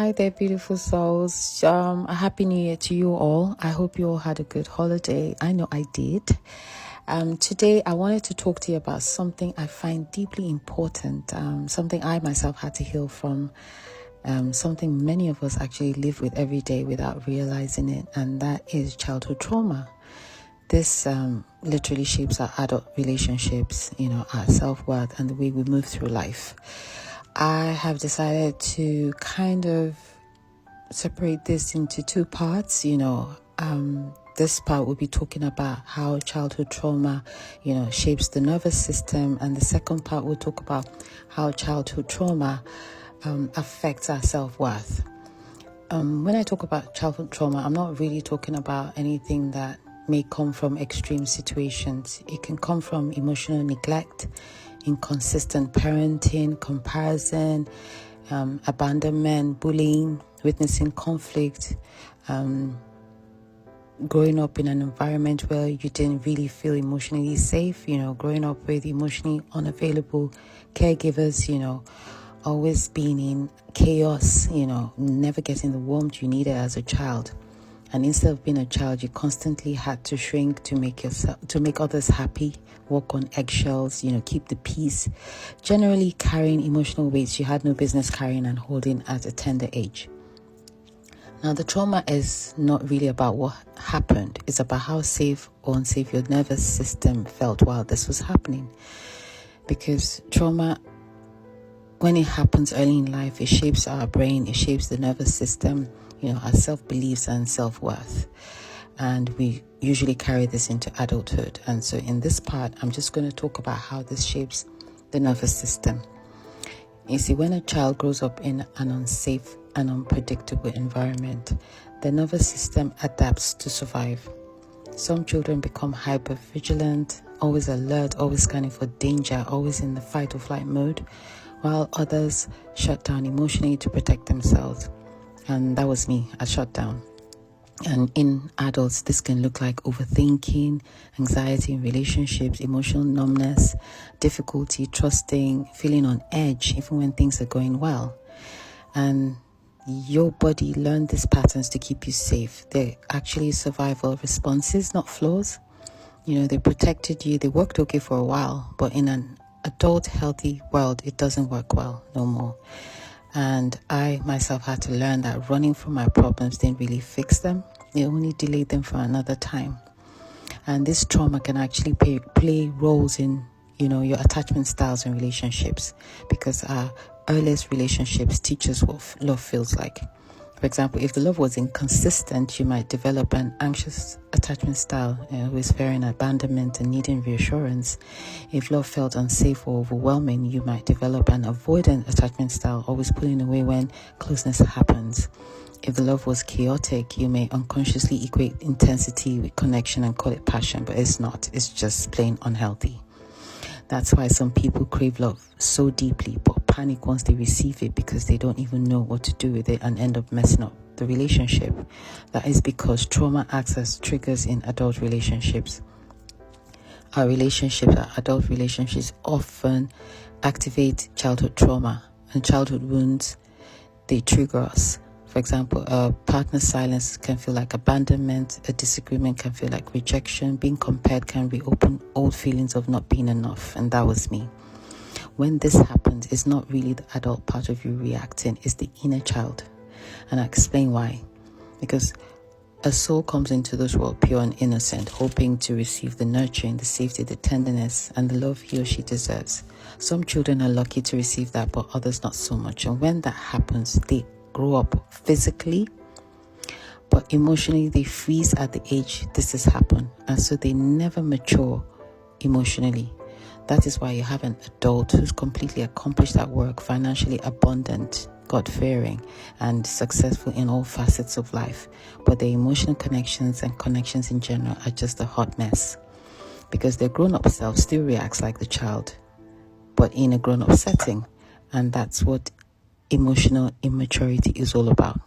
Hi there, beautiful souls. A happy new year to you all. I hope you all had a good holiday. I know I did. Today, I wanted to talk to you about something I find deeply important, something I myself had to heal from, something many of us actually live with every day without realizing it, and that is childhood trauma. This literally shapes our adult relationships, our self-worth and the way we move through life. I have decided to kind of separate this into two parts. This part will be talking about how childhood trauma, shapes the nervous system. And the second part will talk about how childhood trauma affects our self-worth. When I talk about childhood trauma, I'm not really talking about anything that may come from extreme situations. It can come from emotional neglect, inconsistent parenting, comparison, abandonment, bullying, witnessing conflict, growing up in an environment where you didn't really feel emotionally safe, growing up with emotionally unavailable caregivers, always being in chaos, never getting the warmth you needed as a child. And instead of being a child, you constantly had to shrink to make others happy, walk on eggshells, keep the peace, generally carrying emotional weights you had no business carrying and holding at a tender age. Now, the trauma is not really about what happened. It's about how safe or unsafe your nervous system felt while this was happening. Because trauma, when it happens early in life, it shapes our brain, it shapes the nervous system, our self-beliefs and self-worth. And we usually carry this into adulthood. And so in this part, I'm just going to talk about how this shapes the nervous system. You see, when a child grows up in an unsafe and unpredictable environment, the nervous system adapts to survive. Some children become hyper-vigilant, always alert, always scanning for danger, always in the fight or flight mode, while others shut down emotionally to protect themselves. And that was me. I shut down. And in adults, this can look like overthinking, anxiety in relationships, emotional numbness, difficulty trusting, feeling on edge, even when things are going well. And your body learned these patterns to keep you safe. They're actually survival responses, not flaws. They protected you. They worked okay for a while, but in an adult, healthy world, it doesn't work well no more. And I myself had to learn that running from my problems didn't really fix them. It only delayed them for another time. And this trauma can actually play roles in, your attachment styles and relationships, because our earliest relationships teach us what love feels like. For example, if the love was inconsistent, you might develop an anxious attachment style, always fearing abandonment and needing reassurance. If love felt unsafe or overwhelming, you might develop an avoidant attachment style, always pulling away when closeness happens. If the love was chaotic, you may unconsciously equate intensity with connection and call it passion, but it's not. It's just plain unhealthy. That's why some people crave love so deeply, but panic once they receive it because they don't even know what to do with it and end up messing up the relationship. That is because trauma acts as triggers in adult relationships. Our adult relationships often activate childhood trauma, and childhood wounds, they trigger us. For example, a partner's silence can feel like abandonment, a disagreement can feel like rejection, being compared can reopen old feelings of not being enough, and that was me. When this happens, it's not really the adult part of you reacting, it's the inner child. And I'll explain why. Because a soul comes into this world pure and innocent, hoping to receive the nurturing, the safety, the tenderness, and the love he or she deserves. Some children are lucky to receive that, but others not so much. And when that happens, they grow up physically, but emotionally they freeze at the age this has happened, and so they never mature emotionally. That is why you have an adult who's completely accomplished at work, financially abundant, God-fearing, and successful in all facets of life, but their emotional connections and connections in general are just a hot mess, because their grown-up self still reacts like the child, but in a grown-up setting. And that's what emotional immaturity is all about.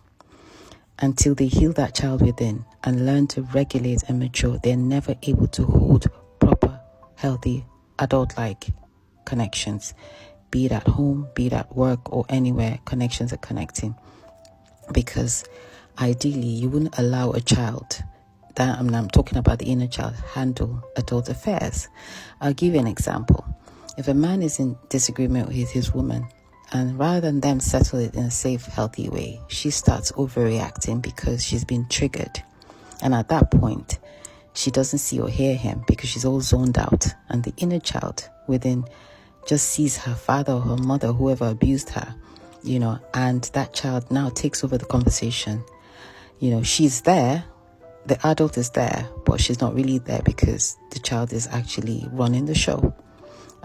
Until they heal that child within and learn to regulate and mature, they're never able to hold proper, healthy, adult-like connections. Be it at home, be it at work, or anywhere connections are connecting. because ideally you wouldn't allow a child that, I'm talking about the inner child, handle adult affairs. I'll give you an example. If a man is in disagreement with his woman, and rather than them settle it in a safe, healthy way, she starts overreacting because she's been triggered. And at that point, she doesn't see or hear him because she's all zoned out. And the inner child within just sees her father or her mother, whoever abused her, and that child now takes over the conversation. She's there, the adult is there, but she's not really there because the child is actually running the show.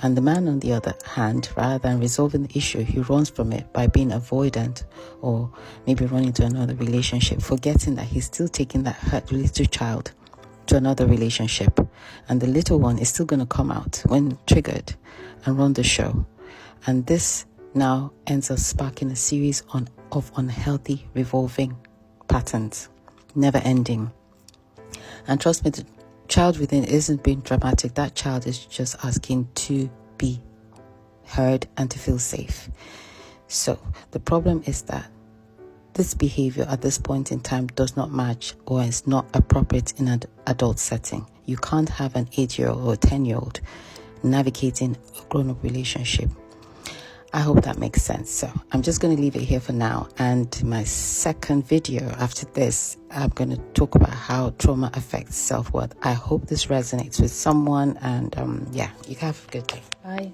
And the man, on the other hand, rather than resolving the issue, he runs from it by being avoidant or maybe running to another relationship, forgetting that he's still taking that hurt little child to another relationship. And the little one is still going to come out when triggered and run the show. And this now ends up sparking a series of unhealthy revolving patterns, never ending. And trust me, the child within isn't being dramatic. That child is just asking to be heard and to feel safe. So the problem is that this behavior at this point in time does not match or is not appropriate in an adult setting. You can't have an 8-year-old or 10-year-old navigating a grown-up relationship. I hope that makes sense. So I'm just going to leave it here for now. And my second video after this, I'm going to talk about how trauma affects self-worth. I hope this resonates with someone. And you have a good day. Bye.